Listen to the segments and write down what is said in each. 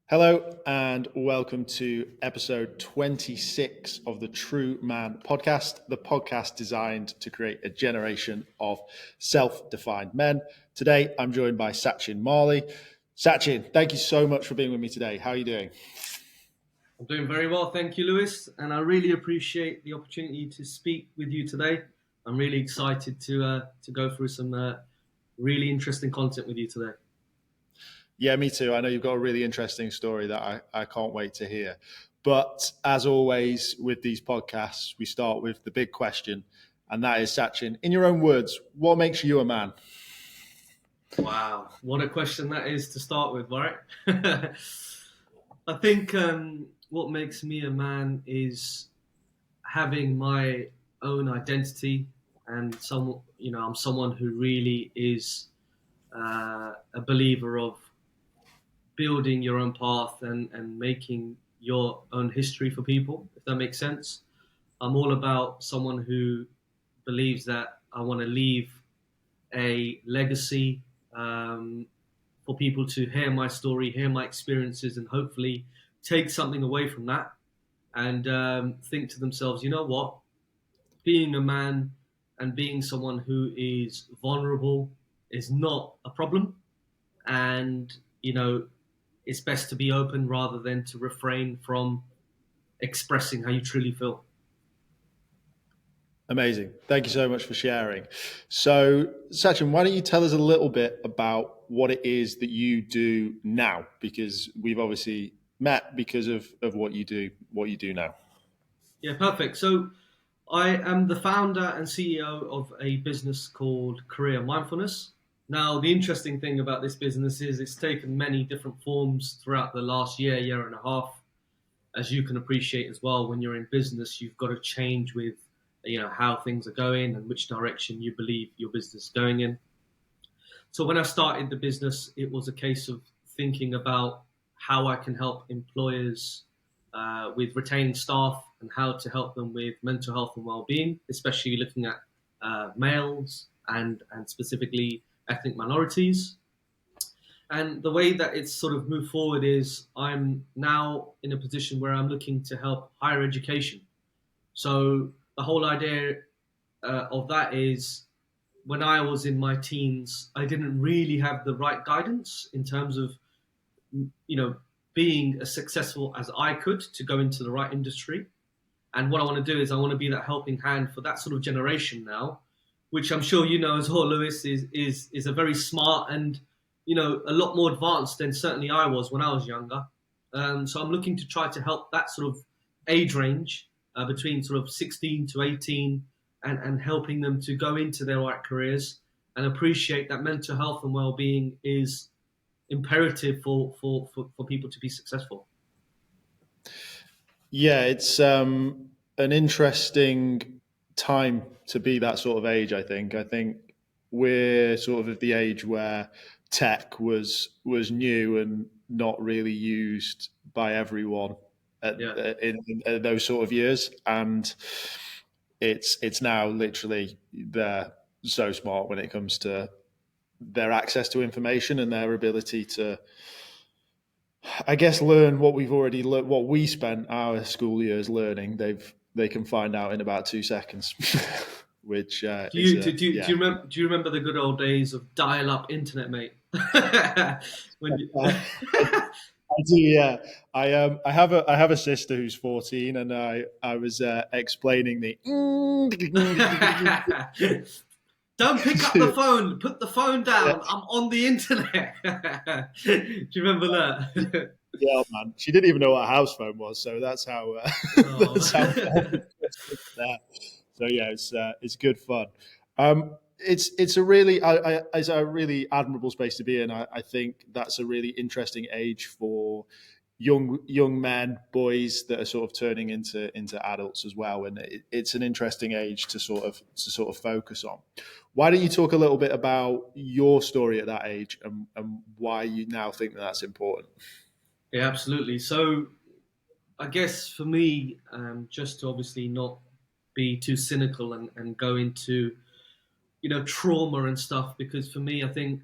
Hello and welcome to episode 26 of the TRUUMAN Podcast, the podcast designed to create a generation of self-defined men. Today, I'm joined by Sachin Malhi. Sachin, thank you so much for being with me today. How are you doing? I'm doing very well, thank you, Lewis, and I really appreciate the opportunity to speak with you today. I'm really excited to go through some really interesting content with you today. Yeah, me too. I know you've got a really interesting story that I can't wait to hear. But as always with these podcasts, we start with the big question, and that is, Sachin, in your own words, what makes you a man? Wow, what a question that is to start with, right? I think what makes me a man is having my own identity, and I'm someone who really is a believer of building your own path and making your own history for people, if that makes sense. I'm all about someone who believes that I want to leave a legacy for people to hear my story, hear my experiences, and hopefully take something away from that and think to themselves, you know what? Being a man and being someone who is vulnerable is not a problem. And, it's best to be open rather than to refrain from expressing how you truly feel. Amazing. Thank you so much for sharing. So, Sachin, why don't you tell us a little bit about what it is that you do now? Because we've obviously met because of what you do now. Yeah, perfect. So I am the founder and CEO of a business called Career Mindfulness. Now, the interesting thing about this business is it's taken many different forms throughout the last year and a half. As you can appreciate as well, when you're in business, you've got to change with, how things are going and which direction you believe your business is going in. So when I started the business, it was a case of thinking about how I can help employers with retaining staff and how to help them with mental health and well-being, especially looking at males and specifically ethnic minorities. And the way that it's sort of moved forward is I'm now in a position where I'm looking to help higher education. So the whole idea of that is when I was in my teens, I didn't really have the right guidance in terms of, being as successful as I could to go into the right industry. And what I want to do is I want to be that helping hand for that sort of generation now, which I'm sure you know as well, Lewis, is a very smart and, a lot more advanced than certainly I was when I was younger. So I'm looking to try to help that sort of age range between sort of 16 to 18 and helping them to go into their right careers and appreciate that mental health and well-being is imperative for people to be successful. Yeah, it's an interesting time to be that sort of age, I think. I think we're sort of at the age where tech was new and not really used by everyone in those sort of years. And it's now literally they're so smart when it comes to their access to information and their ability to, I guess, learn what we've already learned, what we spent our school years learning. They can find out in about 2 seconds. Which do you remember the good old days of dial-up internet, mate? I do, yeah. I have a sister who's 14, and I was explaining the. Don't pick up the phone. Put the phone down. Yeah. I'm on the internet. Do you remember that? Yeah, man. She didn't even know what a house phone was, so that's how. That's how. So yeah, it's good fun. It's a really it's a really admirable space to be in. I think that's a really interesting age for young men, boys that are sort of turning into adults as well, and it's an interesting age to sort of focus on. Why don't you talk a little bit about your story at that age and why you now think that that's important? Yeah, absolutely. So I guess for me, just to obviously not be too cynical and go into, trauma and stuff, because for me, I think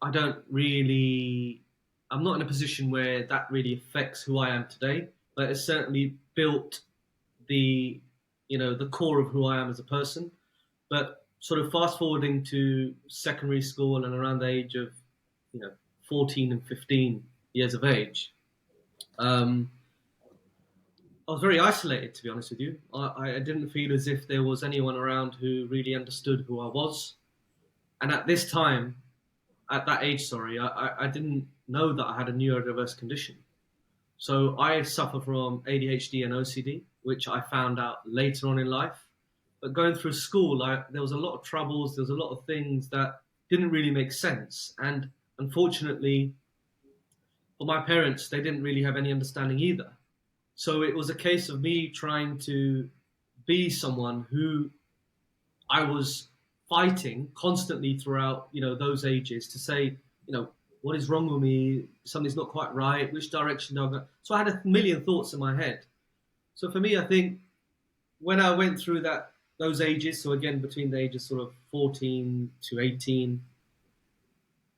I don't really I'm not in a position where that really affects who I am today, but it certainly built the the core of who I am as a person. But sort of fast forwarding to secondary school and around the age of you know 14 and 15 years of age, um, I was very isolated, to be honest with you. I didn't feel as if there was anyone around who really understood who I was. And at this time, at that age, sorry, I didn't know that I had a neurodiverse condition. So I suffer from ADHD and OCD, which I found out later on in life. But going through school, there was a lot of troubles. There was a lot of things that didn't really make sense. And unfortunately, for my parents, they didn't really have any understanding either. So it was a case of me trying to be someone who I was fighting constantly throughout, those ages to say, what is wrong with me? Something's not quite right. Which direction do I go? So I had a million thoughts in my head. So for me, I think when I went through those ages, so again between the ages sort of 14 to 18,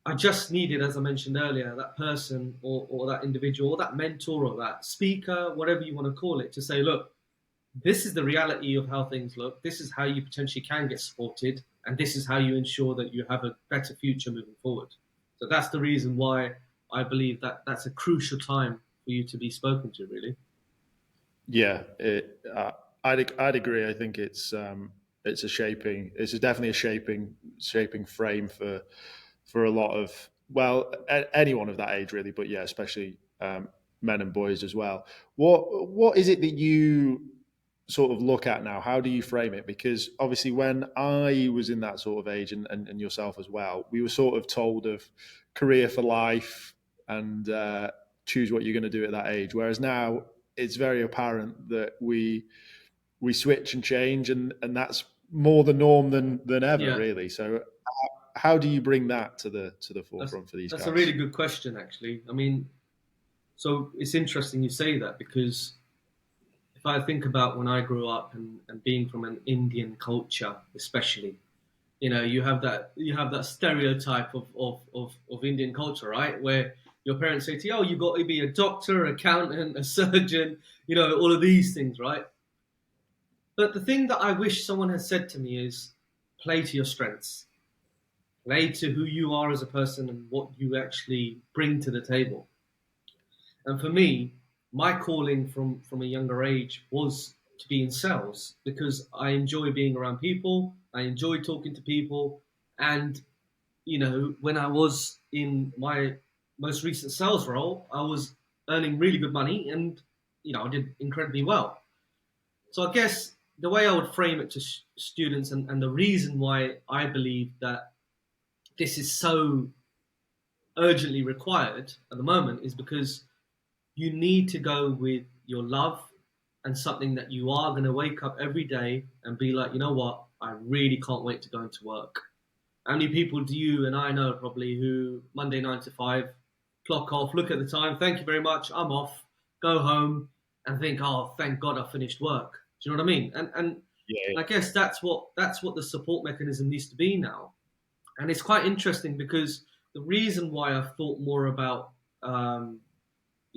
I just needed, as I mentioned earlier, that person or that individual or that mentor or that speaker, whatever you want to call it, to say, look, this is the reality of how things look. This is how you potentially can get supported. And this is how you ensure that you have a better future moving forward. So that's the reason why I believe that that's a crucial time for you to be spoken to, really. Yeah, I'd agree. I think it's definitely a shaping frame for a lot of, well, anyone of that age really, but yeah, especially men and boys as well. What is it that you sort of look at now? How do you frame it? Because obviously when I was in that sort of age, and yourself as well, we were sort of told of career for life and choose what you're going to do at that age. Whereas now it's very apparent that we switch and change, and that's more the norm than ever, Yeah, really. So how do you bring that to the that's, forefront for these that's guys? a really good question, actually. I mean, so it's interesting you say that because if I think about when I grew up and being from an Indian culture, especially, you have that stereotype of Indian culture, right? Where your parents say to you, oh, you've got to be a doctor, accountant, a surgeon, all of these things, right? But the thing that I wish someone had said to me is play to your strengths, play to who you are as a person and what you actually bring to the table. And for me, my calling from a younger age was to be in sales because I enjoy being around people, I enjoy talking to people, and when I was in my most recent sales role, I was earning really good money and, I did incredibly well. So I guess the way I would frame it to students and the reason why I believe that this is so urgently required at the moment is because you need to go with your love and something that you are going to wake up every day and be like, you know what, I really can't wait to go into work. How many people do you and I know probably who Monday 9 to 5 clock off, look at the time, thank you very much, I'm off, go home, and think, oh, thank God I finished work. Do you know what I mean? And Yeah, I guess that's what the support mechanism needs to be now. And it's quite interesting because the reason why I've thought more about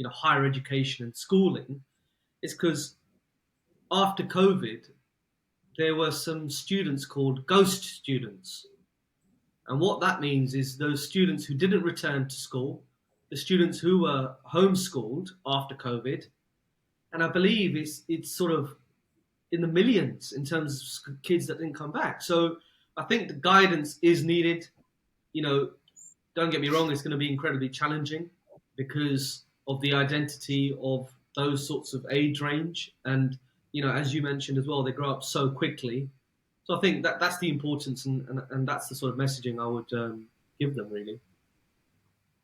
higher education and schooling is because after COVID, there were some students called ghost students. And what that means is those students who didn't return to school, the students who were homeschooled after COVID, and I believe it's sort of in the millions in terms of kids that didn't come back. So I think the guidance is needed. You know, don't get me wrong, it's going to be incredibly challenging because of the identity of those sorts of age range. And, as you mentioned as well, they grow up so quickly. So I think that's the importance and that's the sort of messaging I would give them, really.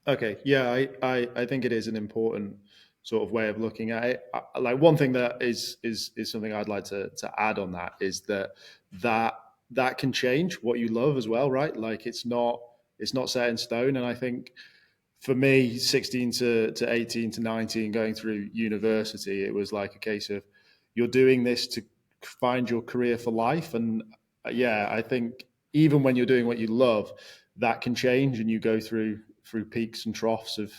okay. Yeah, I think it is an important sort of way of looking at it. Like one thing that is something I'd like to add on that is that that can change what you love as well, right? Like it's not set in stone. And I think for me, 16 to 18 to 19, going through university, it was like a case of you're doing this to find your career for life. And yeah, I think even when you're doing what you love, that can change and you go through through peaks and troughs of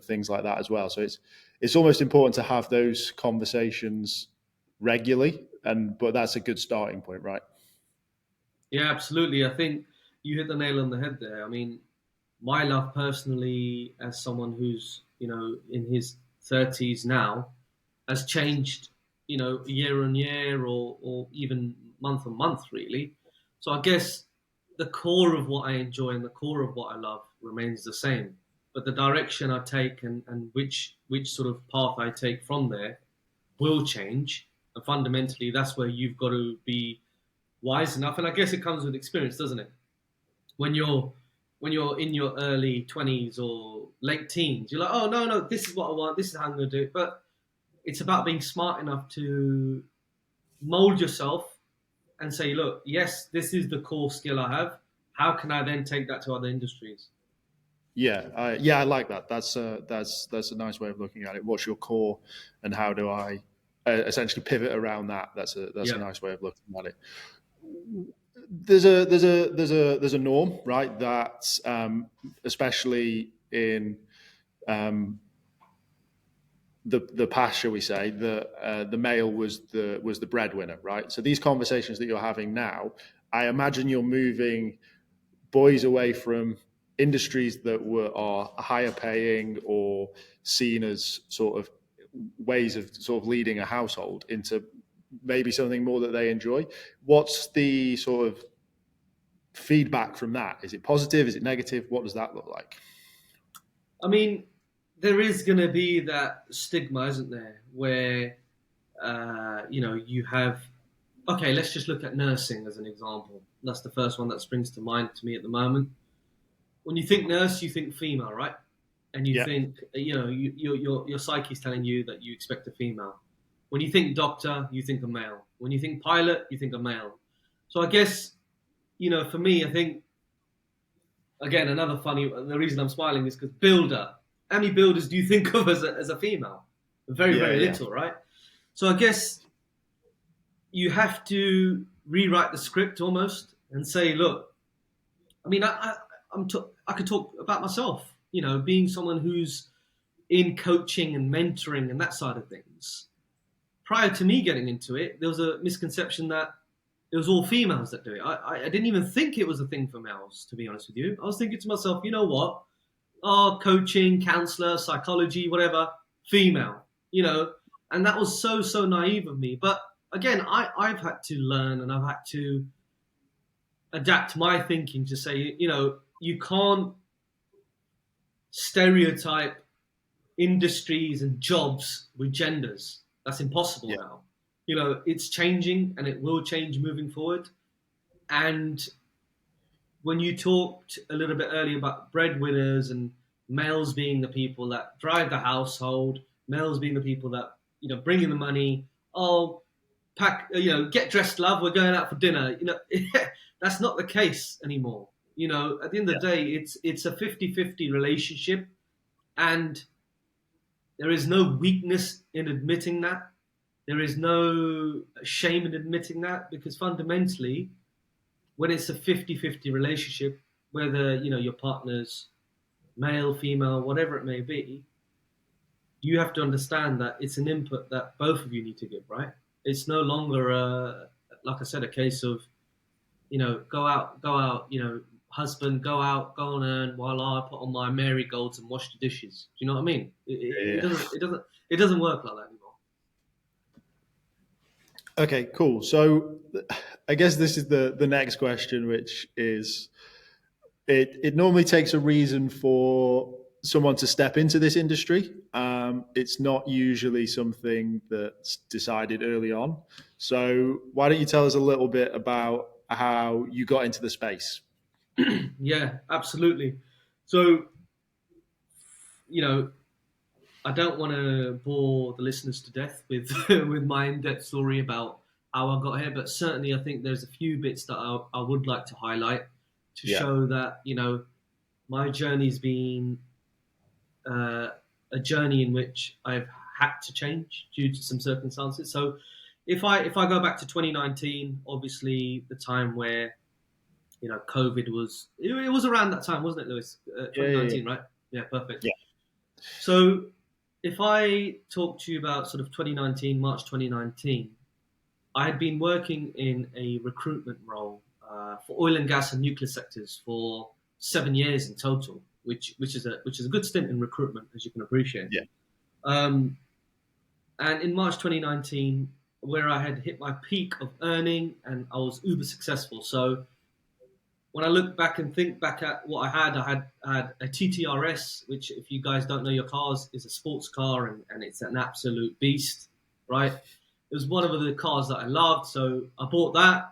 things like that as well. So it's almost important to have those conversations regularly, but that's a good starting point, right? Yeah, absolutely. I think you hit the nail on the head there. I mean, my love personally, as someone who's in his 30s now, has changed, year on year or even month on month, really. So I guess the core of what I enjoy and the core of what I love remains the same. But the direction I take and which sort of path I take from there will change. And fundamentally, that's where you've got to be wise enough. And I guess it comes with experience, doesn't it? When you're in your early 20s or late teens, you're like, oh no, this is what I want, this is how I'm going to do it. But it's about being smart enough to mold yourself and say, look, yes, this is the core skill I have. How can I then take that to other industries? Yeah, I like that. That's a nice way of looking at it. What's your core, and how do I essentially pivot around that? That's a nice way of looking at it. There's a norm, right? That especially in the past, shall we say, the male was the breadwinner, right? So these conversations that you're having now, I imagine you're moving boys away from industries that are higher paying or seen as sort of ways of sort of leading a household into maybe something more that they enjoy. What's the sort of feedback from that? Is it positive? Is it negative? What does that look like? I mean, there is going to be that stigma, isn't there, where you have. Okay, let's just look at nursing as an example. That's the first one that springs to mind to me at the moment. When you think nurse, you think female, right? And you think, your psyche's telling you that you expect a female. When you think doctor, you think a male. When you think pilot, you think a male. So I guess, for me, I think, again, the reason I'm smiling is because builder. How many builders do you think of as a female? Very, very little, right? So I guess you have to rewrite the script almost and say, look, I mean, I could talk about myself, being someone who's in coaching and mentoring and that side of things. Prior to me getting into it, there was a misconception that it was all females that do it. I didn't even think it was a thing for males, to be honest with you. I was thinking to myself, you know what? Oh, coaching, counselor, psychology, whatever, female, and that was so naive of me. But again, I've had to learn and I've had to adapt my thinking to say, you can't stereotype industries and jobs with genders. That's impossible now. It's changing and it will change moving forward. And when you talked a little bit earlier about breadwinners and males being the people that drive the household, males being the people that, bring in the money, get dressed, love, we're going out for dinner. That's not the case anymore. At the end of the day, it's a 50-50 relationship, and there is no weakness in admitting that. There is no shame in admitting that, because fundamentally, when it's a 50-50 relationship, whether, your partner's male, female, whatever it may be, you have to understand that it's an input that both of you need to give, right? It's no longer, like I said, a case of, go out, husband, go out, go and earn while I put on my marigolds and wash the dishes. Do you know what I mean? It doesn't work like that anymore. Okay, cool. So I guess this is the next question, which is, it normally takes a reason for someone to step into this industry. It's not usually something that's decided early on. So why don't you tell us a little bit about how you got into the space? Yeah, absolutely. So, I don't want to bore the listeners to death with with my in-depth story about how I got here, but certainly I think there's a few bits that I would like to highlight to show that, my journey's been a journey in which I've had to change due to some circumstances. So if I go back to 2019, obviously the time where, COVID was, it was around that time, wasn't it, Lewis? 2019, right? Yeah, perfect. Yeah. So if I talk to you about sort of 2019, March 2019, I had been working in a recruitment role for oil and gas and nuclear sectors for 7 years in total, which is a good stint in recruitment, as you can appreciate. Yeah. Um, and in March 2019, where I had hit my peak of earning and I was uber successful. So when I look back and think back at what I had a TTRS, which, if you guys don't know your cars, is a sports car, and it's an absolute beast, right? It was one of the cars that I loved, so I bought that.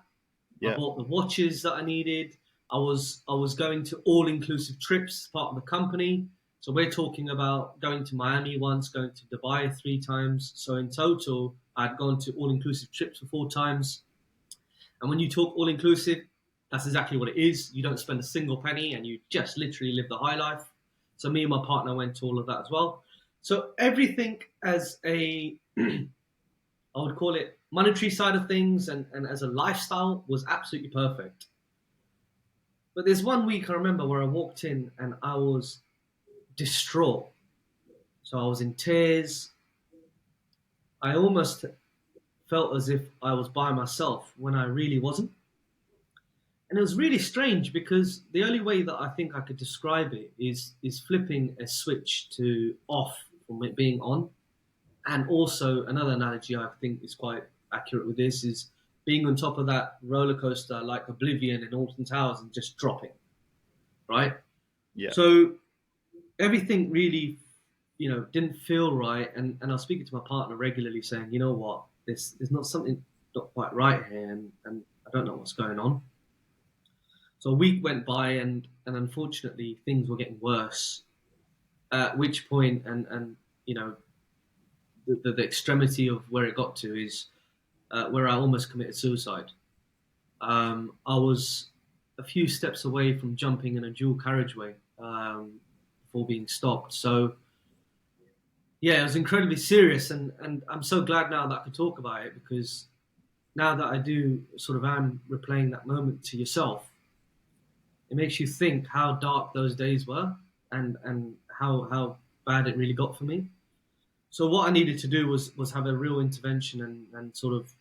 I Yeah. bought the watches that I needed. I was going to all-inclusive trips, part of the company. So we're talking about going to Miami once, going to Dubai 3 times. So in total, I'd gone to all-inclusive trips for 4 times. And when you talk all inclusive, that's exactly what it is. You don't spend a single penny and you just literally live the high life. So me and my partner went to all of that as well. So everything as a, I would call it monetary side of things and as a lifestyle was absolutely perfect. But there's one week I remember where I walked in and I was distraught. So I was in tears. I almost felt as if I was by myself when I really wasn't. And it was really strange because the only way that I think I could describe it is flipping a switch to off from it being on. And also another analogy I think is quite accurate with this is being on top of that roller coaster like Oblivion in Alton Towers and just dropping, right? Yeah. So everything really, didn't feel right. And I was speaking to my partner regularly saying, you know what, there's not something not quite right here and I don't know what's going on. So a week went by, and unfortunately things were getting worse. At which point, and the extremity of where it got to is where I almost committed suicide. I was a few steps away from jumping in a dual carriageway before being stopped. So yeah, it was incredibly serious, and I'm so glad now that I could talk about it because now that I do sort of am replaying that moment to yourself, it makes you think how dark those days were and how bad it really got for me. So what I needed to do was have a real intervention and sort of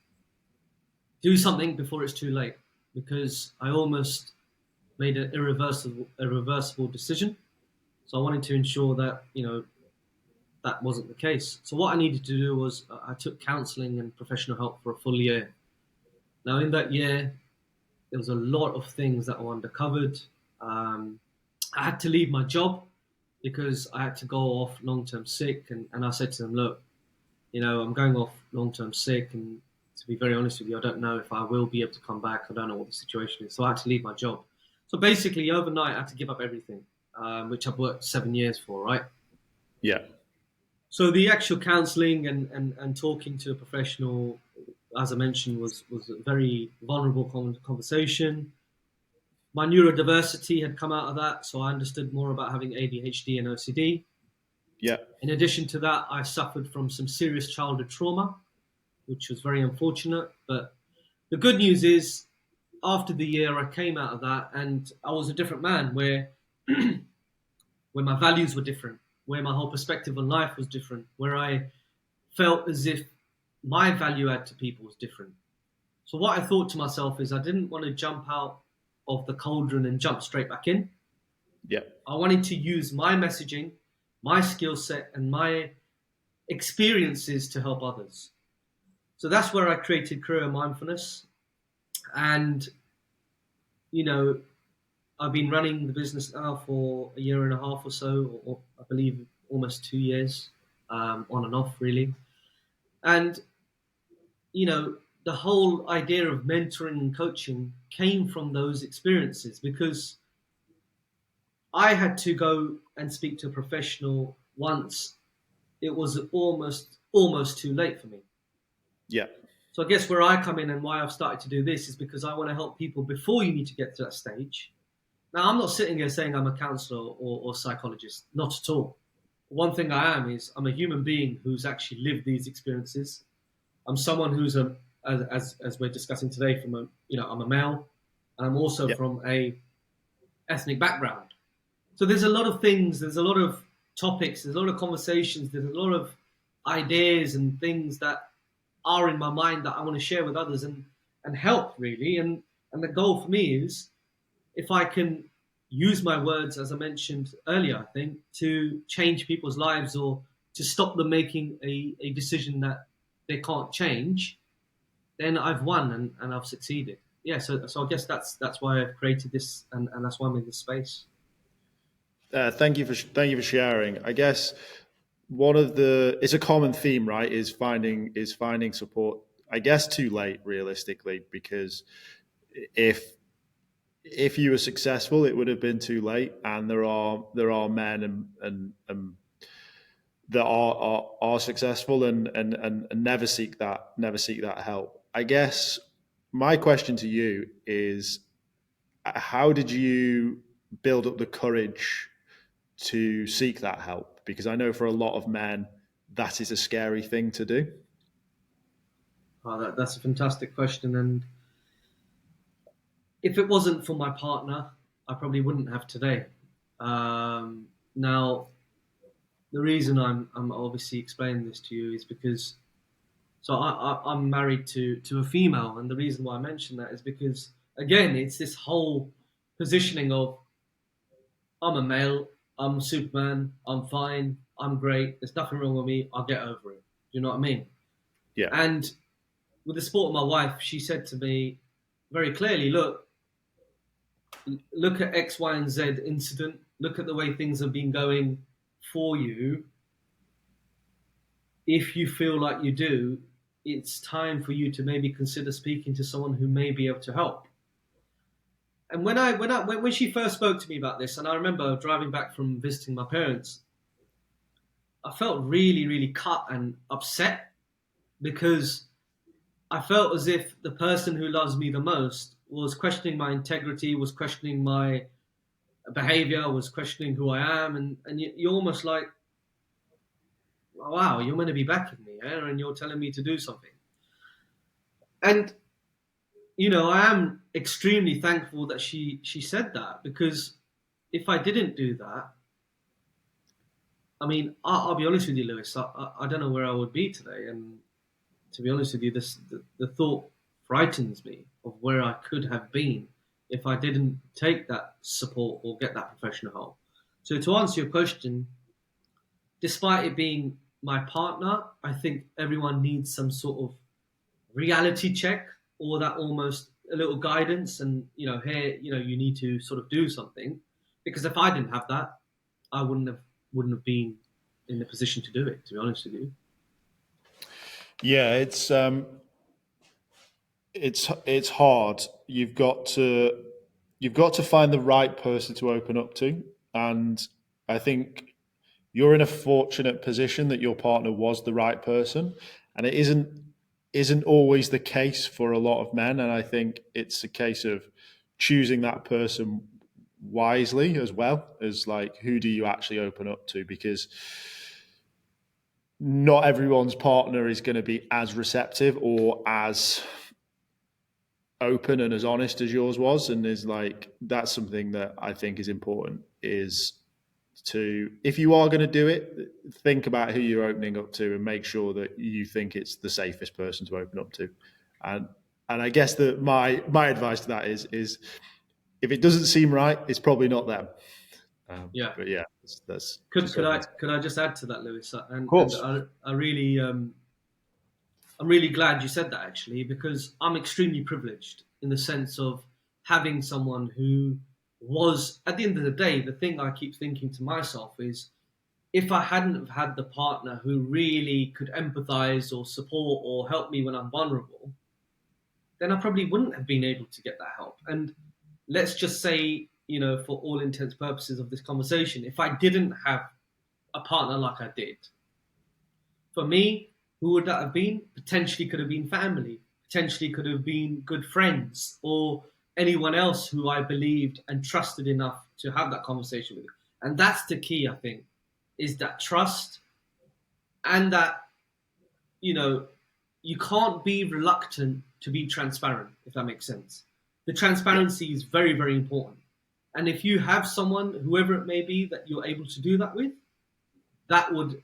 do something before it's too late because I almost made an irreversible decision. So I wanted to ensure that that wasn't the case. So what I needed to do was I took counselling and professional help for a full year. Now in that year, there was a lot of things that were uncovered. I had to leave my job because I had to go off long-term sick. And I said to them, look, I'm going off long-term sick. And to be very honest with you, I don't know if I will be able to come back. I don't know what the situation is. So I had to leave my job. So basically, overnight, I had to give up everything, which I've worked 7 years for, right? Yeah. So the actual counselling and talking to a professional, as I mentioned, was a very vulnerable conversation. My neurodiversity had come out of that, so I understood more about having ADHD and OCD. Yeah. In addition to that, I suffered from some serious childhood trauma, which was very unfortunate. But the good news is, after the year, I came out of that and I was a different man where my values were different, where my whole perspective on life was different, where I felt as if my value add to people was different. So what I thought to myself is I didn't want to jump out of the cauldron and jump straight back in. Yeah. I wanted to use my messaging, my skill set, and my experiences to help others. So that's where I created Career Mindfulness. And, I've been running the business now for a year and a half or so, or I believe almost 2 years, on and off, really. And, the whole idea of mentoring and coaching came from those experiences because I had to go and speak to a professional once it was almost too late for me. Yeah. So I guess where I come in and why I've started to do this is because I want to help people before you need to get to that stage. Now, I'm not sitting here saying I'm a counselor or psychologist, not at all. One thing I am is I'm a human being who's actually lived these experiences. I'm someone who's as we're discussing today, I'm a male, and I'm also Yeah. from a ethnic background. So there's a lot of things, there's a lot of topics, there's a lot of conversations, there's a lot of ideas and things that are in my mind that I want to share with others and help really. And the goal for me is, if I can use my words, as I mentioned earlier, I think, to change people's lives or to stop them making a decision that they can't change, then I've won and I've succeeded. Yeah, so I guess that's why I've created this, and that's why I'm in this space. Thank you for sharing. I guess it's a common theme, right? Is finding support. I guess too late, realistically, because if you were successful, it would have been too late. And there are men and that are successful and never seek that help. I guess my question to you is, how did you build up the courage to seek that help? Because I know for a lot of men, that is a scary thing to do. Oh, that's a fantastic question. And if it wasn't for my partner, I probably wouldn't have today. Now, the reason I'm obviously explaining this to you is because, so I'm married to a female, and the reason why I mention that is because, again, it's this whole positioning of, I'm a male, I'm Superman, I'm fine, I'm great, there's nothing wrong with me, I'll get over it. Do you know what I mean? Yeah. And with the support of my wife, she said to me very clearly, look at X, Y, and Z incident, look at the way things have been going for you. If you feel like you do, it's time for you to maybe consider speaking to someone who may be able to help. And when she first spoke to me about this, and I remember driving back from visiting my parents, I felt really, really cut and upset, because I felt as if the person who loves me the most was questioning my integrity, was questioning my behavior, was questioning who I am, and you're almost like, wow, you're meant to be backing me, eh? And you're telling me to do something. And I am extremely thankful that she said that, because if I didn't do that, I mean, I'll be honest with you, Lewis, I don't know where I would be today. And to be honest with you, the thought frightens me of where I could have been if I didn't take that support or get that professional help. So to answer your question, despite it being my partner, I think everyone needs some sort of reality check, or that almost a little guidance, and here, you need to sort of do something, because if I didn't have that, I wouldn't have been in the position to do it, to be honest with you. Yeah, it's hard. You've got to find the right person to open up to, and I think you're in a fortunate position that your partner was the right person, and it isn't always the case for a lot of men. And I think it's a case of choosing that person wisely, as well as, like, who do you actually open up to, because not everyone's partner is going to be as receptive or as open and as honest as yours was. And is like, that's something that I think is important, is to, if you are going to do it, think about who you're opening up to and make sure that you think it's the safest person to open up to. And I guess that my advice to that is if it doesn't seem right, it's probably not them. Yeah. But yeah, that's Could I just add to that, Lewis? And, of course. and I really I'm really glad you said that, actually, because I'm extremely privileged in the sense of having someone who was, at the end of the day, the thing I keep thinking to myself is, if I hadn't have had the partner who really could empathize or support or help me when I'm vulnerable, then I probably wouldn't have been able to get that help. And let's just say, for all intents and purposes of this conversation, if I didn't have a partner like I did, for me, who would that have been? Potentially could have been family, potentially could have been good friends, or anyone else who I believed and trusted enough to have that conversation with. And that's the key, I think, is that trust, and that, you can't be reluctant to be transparent, if that makes sense. The transparency is very, very important. And if you have someone, whoever it may be, that you're able to do that with, that would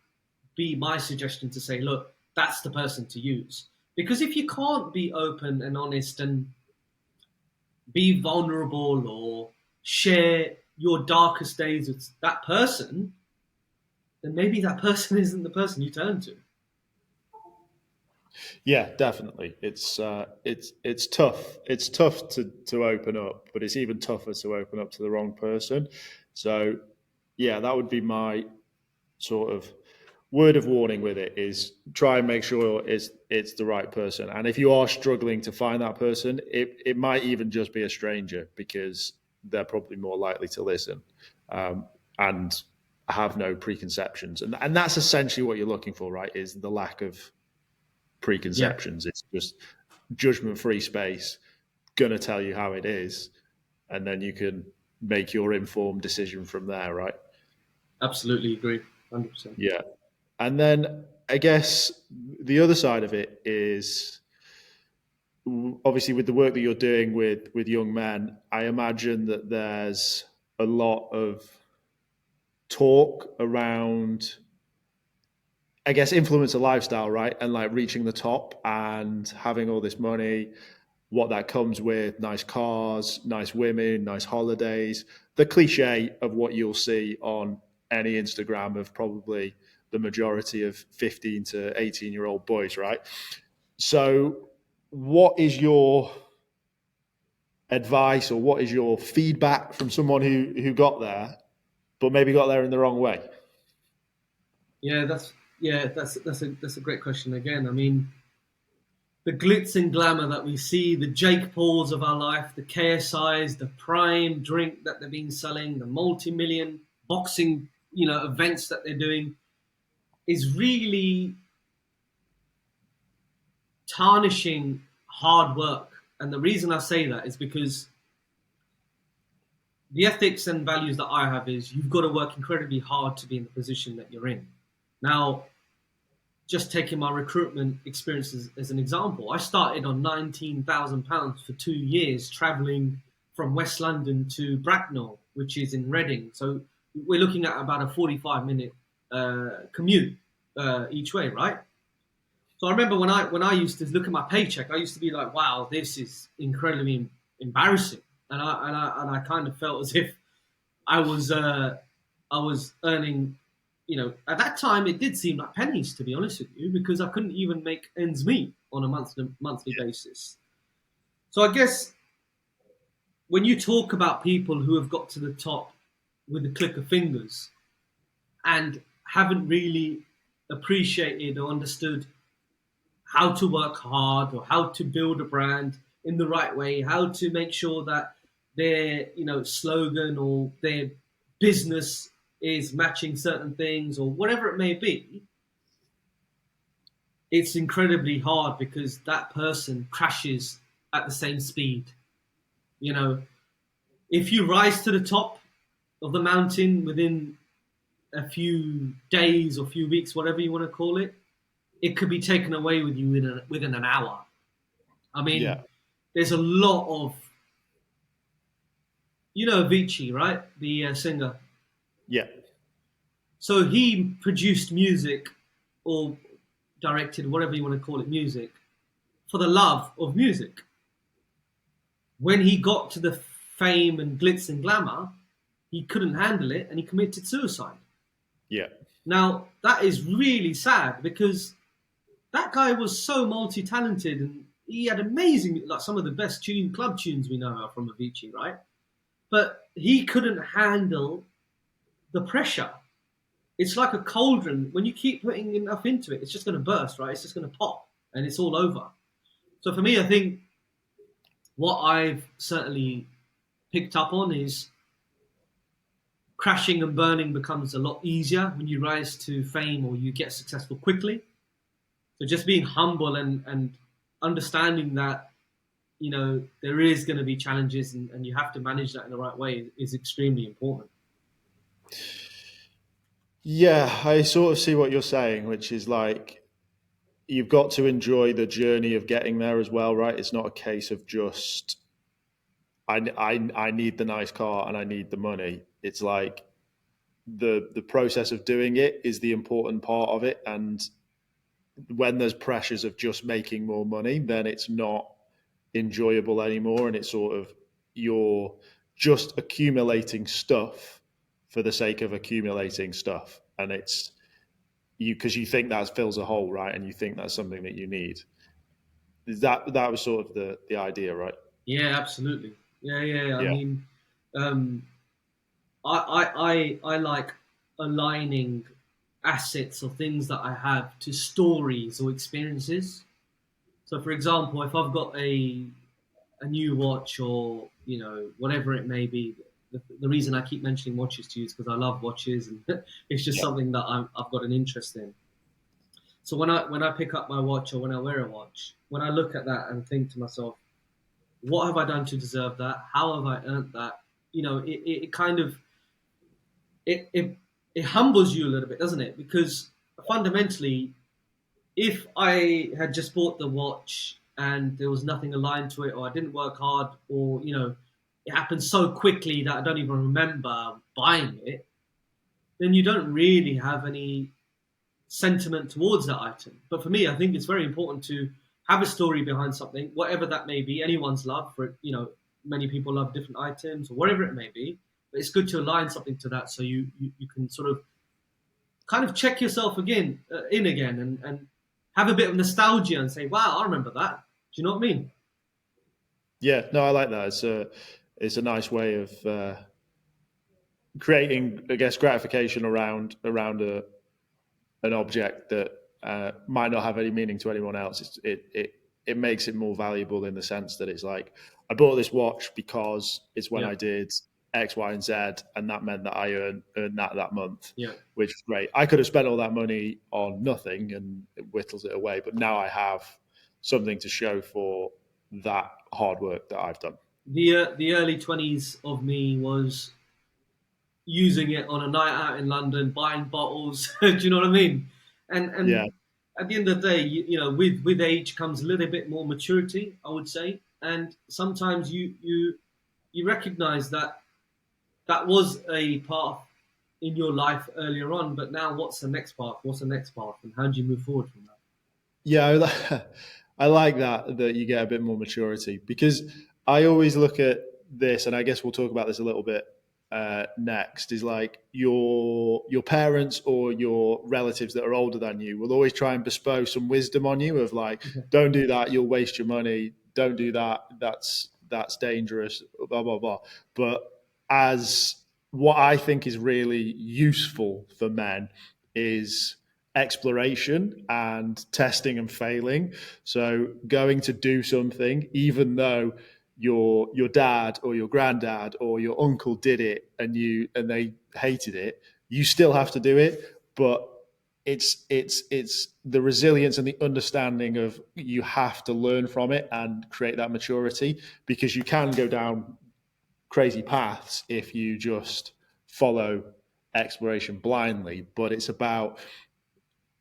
be my suggestion to say, look, that's the person to use. Because if you can't be open and honest and be vulnerable or share your darkest days with that person, then maybe that person isn't the person you turn to. Yeah, definitely. It's tough. It's tough to open up, but it's even tougher to open up to the wrong person. So, yeah, that would be my sort of word of warning with it, is try and make sure it's the right person. And if you are struggling to find that person, it might even just be a stranger, because they're probably more likely to listen, and have no preconceptions. And that's essentially what you're looking for, right? Is the lack of Yeah, preconceptions. It's just judgment-free space, gonna tell you how it is, and then you can make your informed decision from there, right? absolutely agree. 100%. Yeah. And then I guess the other side of it is, obviously, with the work that you're doing with young men, I imagine that there's a lot of talk around, I guess, influencer lifestyle, right? And like reaching the top and having all this money, what that comes with: nice cars, nice women, nice holidays, the cliche of what you'll see on any Instagram of probably the majority of 15 to 18-year-old boys, right? So, what is your advice, or what is your feedback from someone who got there, but maybe got there in the wrong way? That's a great question again. I mean, the glitz and glamour that we see, the Jake Pauls of our life, the KSIs, the prime drink that they've been selling, the multi-million boxing, events that they're doing, is really tarnishing hard work. And the reason I say that is because the ethics and values that I have is you've got to work incredibly hard to be in the position that you're in. Now, just taking my recruitment experiences as an example, I started on £19,000 for 2 years, traveling from West London to Bracknell, which is in Reading. So we're looking at about a 45-minute commute each way, right? So I remember when I used to look at my paycheck, I used to be like, "Wow, this is incredibly embarrassing," and I kind of felt as if I was earning, at that time it did seem like pennies, to be honest with you, because I couldn't even make ends meet on a monthly basis. So I guess when you talk about people who have got to the top with a click of fingers and haven't really appreciated or understood how to work hard or how to build a brand in the right way, how to make sure that their slogan or their business is matching certain things or whatever it may be, it's incredibly hard because that person crashes at the same speed. You know, if you rise to the top of the mountain within a few days or few weeks, whatever you want to call it, it could be taken away with you within an hour. I mean, Yeah. there's a lot of, Avicii, right? The singer. Yeah. So he produced music or directed, whatever you want to call it, music for the love of music. When he got to the fame and glitz and glamour, he couldn't handle it and he committed suicide. Yeah. Now, that is really sad because that guy was so multi-talented and he had amazing, like some of the best club tunes we know are from Avicii, right? But he couldn't handle the pressure. It's like a cauldron. When you keep putting enough into it, it's just going to burst, right? It's just going to pop and it's all over. So for me, I think what I've certainly picked up on is crashing and burning becomes a lot easier when you rise to fame or you get successful quickly. So just being humble and understanding that, there is going to be challenges and you have to manage that in the right way is extremely important. Yeah, I sort of see what you're saying, which is like, you've got to enjoy the journey of getting there as well, right? It's not a case of just I need the nice car and I need the money. It's like the process of doing it is the important part of it. And when there's pressures of just making more money, then it's not enjoyable anymore. And it's sort of, you're just accumulating stuff for the sake of accumulating stuff. And it's because you think that fills a hole, right? And you think that's something that you need. That was sort of the idea, right? Yeah, absolutely. Yeah. I Yeah. mean, um, I like aligning assets or things that I have to stories or experiences. So, for example, if I've got a new watch or whatever it may be, the reason I keep mentioning watches to you is because I love watches and it's just something that I've got an interest in. So when I pick up my watch or when I wear a watch, when I look at that and think to myself, what have I done to deserve that? How have I earned that? It kind of it humbles you a little bit, doesn't it? Because fundamentally, if I had just bought the watch and there was nothing aligned to it, or I didn't work hard, or it happened so quickly that I don't even remember buying it, then you don't really have any sentiment towards that item. But for me, I think it's very important to have a story behind something, whatever that may be. Anyone's love for it, many people love different items or whatever it may be. But it's good to align something to that, so you can sort of kind of check yourself again and have a bit of nostalgia and say, "Wow, I remember that." Do you know what I mean? Yeah, no, I like that. It's a nice way of creating, I guess, gratification around an object that might not have any meaning to anyone else. It makes it more valuable in the sense that it's like, I bought this watch because it's when Yeah, I did X, Y, and Z, and that meant that I earned that month, yeah. which is great. I could have spent all that money on nothing and it whittles it away, but now I have something to show for that hard work that I've done. The early 20s of me was using it on a night out in London, buying bottles. Do you know what I mean? Yeah, And at the end of the day, with age comes a little bit more maturity, I would say. And sometimes you recognize that that was a path in your life earlier on, but now what's the next path? What's the next path, and how do you move forward from that? yeah, I like that you get a bit more maturity, because I always look at this, and I guess we'll talk about this a little bit next. Is like your parents or your relatives that are older than you will always try and bestow some wisdom on you of like, don't do that, you'll waste your money. Don't do that, that's dangerous. Blah blah blah. But as what I think is really useful for men is exploration and testing and failing. So going to do something, even though your dad or your granddad or your uncle did it and they hated it, you still have to do it. But it's the resilience and the understanding of you have to learn from it and create that maturity, because you can go down crazy paths if you just follow exploration blindly. But it's about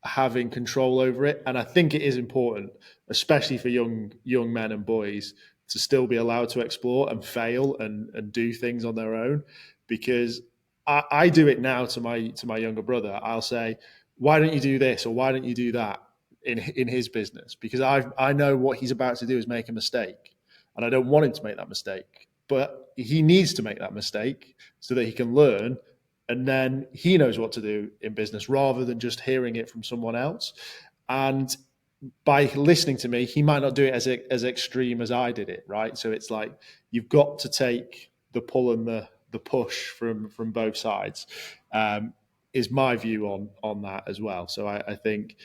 having control over it. And I think it is important, especially for young men and boys, to still be allowed to explore and fail and do things on their own. Because I do it now to my younger brother. I'll say, why don't you do this or why don't you do that in his business? Because I know what he's about to do is make a mistake, and I don't want him to make that mistake. But he needs to make that mistake so that he can learn, and then he knows what to do in business rather than just hearing it from someone else. And by listening to me, he might not do it as extreme as I did it, right? So it's like you've got to take the pull and the push from both sides. Is my view on that as well. So I think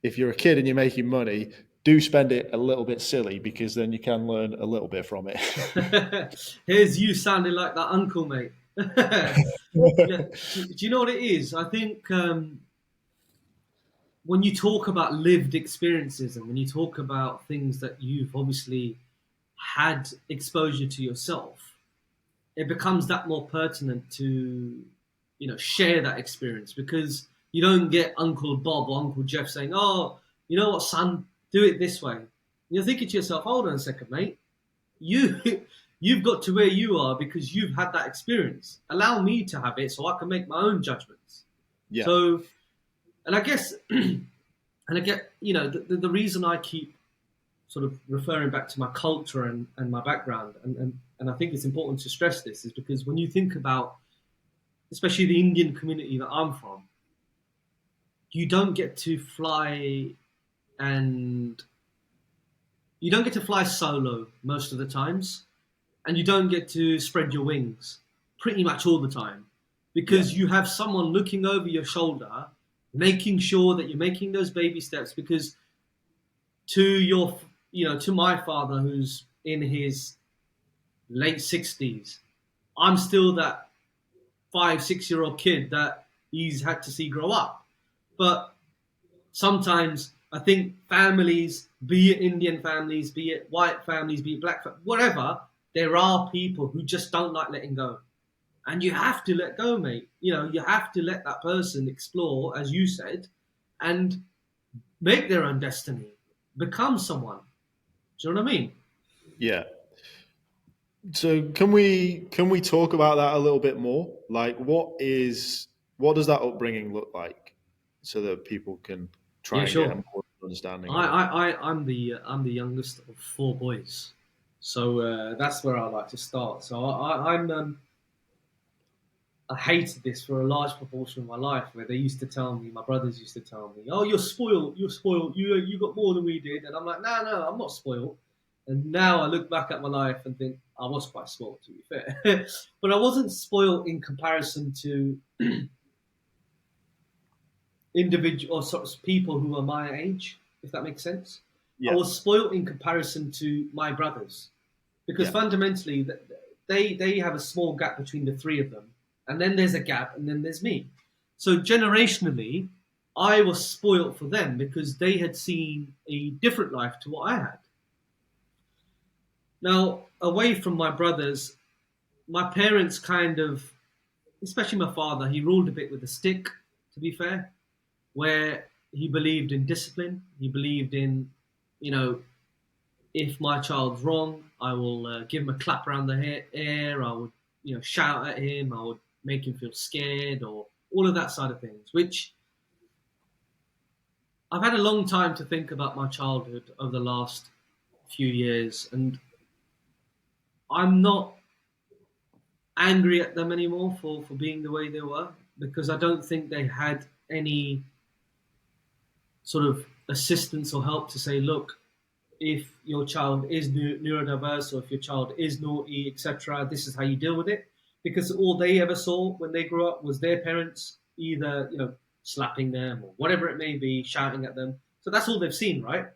if you're a kid and you're making money, do spend it a little bit silly, because then you can learn a little bit from it. Here's you sounding like that uncle, mate. Yeah. Do you know what it is? I think when you talk about lived experiences and when you talk about things that you've obviously had exposure to yourself, it becomes that more pertinent to share that experience, because you don't get Uncle Bob or Uncle Jeff saying, "Oh, you know what, son, do it this way." And you're thinking to yourself, "Hold on a second, mate. You You've got to where you are because you've had that experience. Allow me to have it so I can make my own judgments. Yeah. So, and I guess, and I get, the reason I keep sort of referring back to my culture and my background, and I think it's important to stress this, is because when you think about, especially the Indian community that I'm from, you don't get to fly and you don't get to fly solo most of the times, and you don't get to spread your wings pretty much all the time, because you have someone looking over your shoulder, making sure that you're making those baby steps. Because to my father, who's in his late 60s, I'm still that 5-6 year old kid that he's had to see grow up. But sometimes I think families, be it Indian families, be it white families, be it black families, whatever, there are people who just don't like letting go. And you have to let go, mate. You have to let that person explore, as you said, and make their own destiny, become someone. Do you know what I mean? Yeah. So can we talk about that a little bit more? Like, what does that upbringing look like, so that people can try and get a more understanding? I'm the youngest of 4 boys, so that's where I like to start. So I hated this for a large proportion of my life, where they used to tell me, my brothers used to tell me, "Oh, you're spoiled. You got more than we did," and I'm like, "No, I'm not spoiled." And now I look back at my life and think I was quite spoiled, to be fair, but I wasn't spoiled in comparison to individual or sort of people who are my age, if that makes sense. Yeah. I was spoiled in comparison to my brothers, because fundamentally they have a small gap between the 3 of them, and then there's a gap, and then there's me. So generationally, I was spoiled for them because they had seen a different life to what I had. Now, away from my brothers, my parents kind of, especially my father, he ruled a bit with a stick, to be fair, where he believed in discipline. He believed in, if my child's wrong, I will give him a clap around the ear. I would, shout at him. I would make him feel scared, or all of that side of things, which I've had a long time to think about my childhood over the last few years, and I'm not angry at them anymore for being the way they were, because I don't think they had any sort of assistance or help to say, look, if your child is neurodiverse, or if your child is naughty, etc., this is how you deal with it. Because all they ever saw when they grew up was their parents either, slapping them or whatever it may be, shouting at them. So that's all they've seen, right?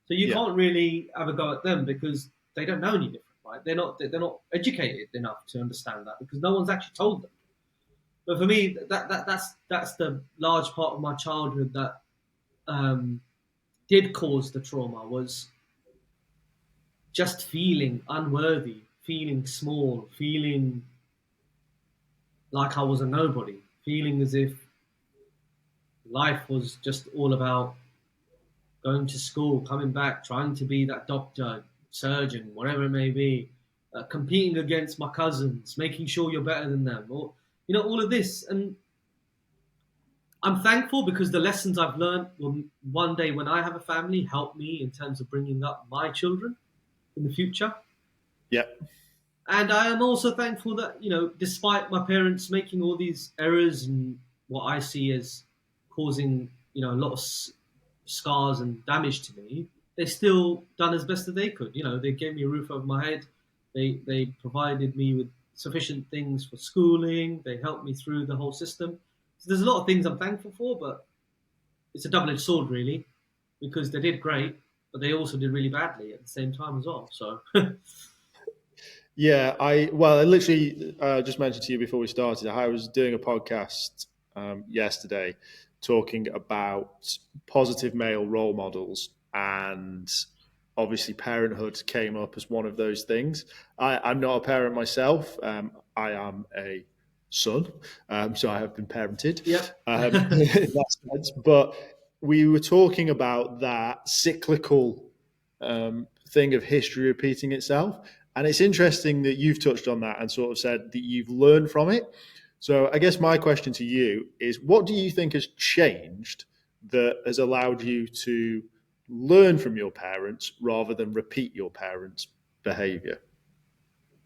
So you can't really have a go at them because they don't know any different, right? They're not educated enough to understand that, because no one's actually told them. But for me, that's the large part of my childhood that did cause the trauma, was just feeling unworthy, feeling small, feeling like I was a nobody, feeling as if life was just all about going to school, coming back, trying to be that doctor, surgeon, whatever it may be, competing against my cousins, making sure you're better than them, or all of this. And I'm thankful because the lessons I've learned will one day, when I have a family, help me in terms of bringing up my children in the future. Yeah. And I am also thankful that, despite my parents making all these errors and what I see as causing, a lot of scars and damage to me, they still done as best as they could. They gave me a roof over my head. They provided me with sufficient things for schooling. They helped me through the whole system. So there's a lot of things I'm thankful for, but it's a double-edged sword, really, because they did great, but they also did really badly at the same time as well. So... Yeah, I literally just mentioned to you before we started, I was doing a podcast yesterday talking about positive male role models, and obviously parenthood came up as one of those things. I'm not a parent myself. I am a son, so I have been parented. Yep. In that sense. But we were talking about that cyclical thing of history repeating itself. And it's interesting that you've touched on that and sort of said that you've learned from it. So I guess my question to you is, what do you think has changed that has allowed you to learn from your parents rather than repeat your parents' behavior?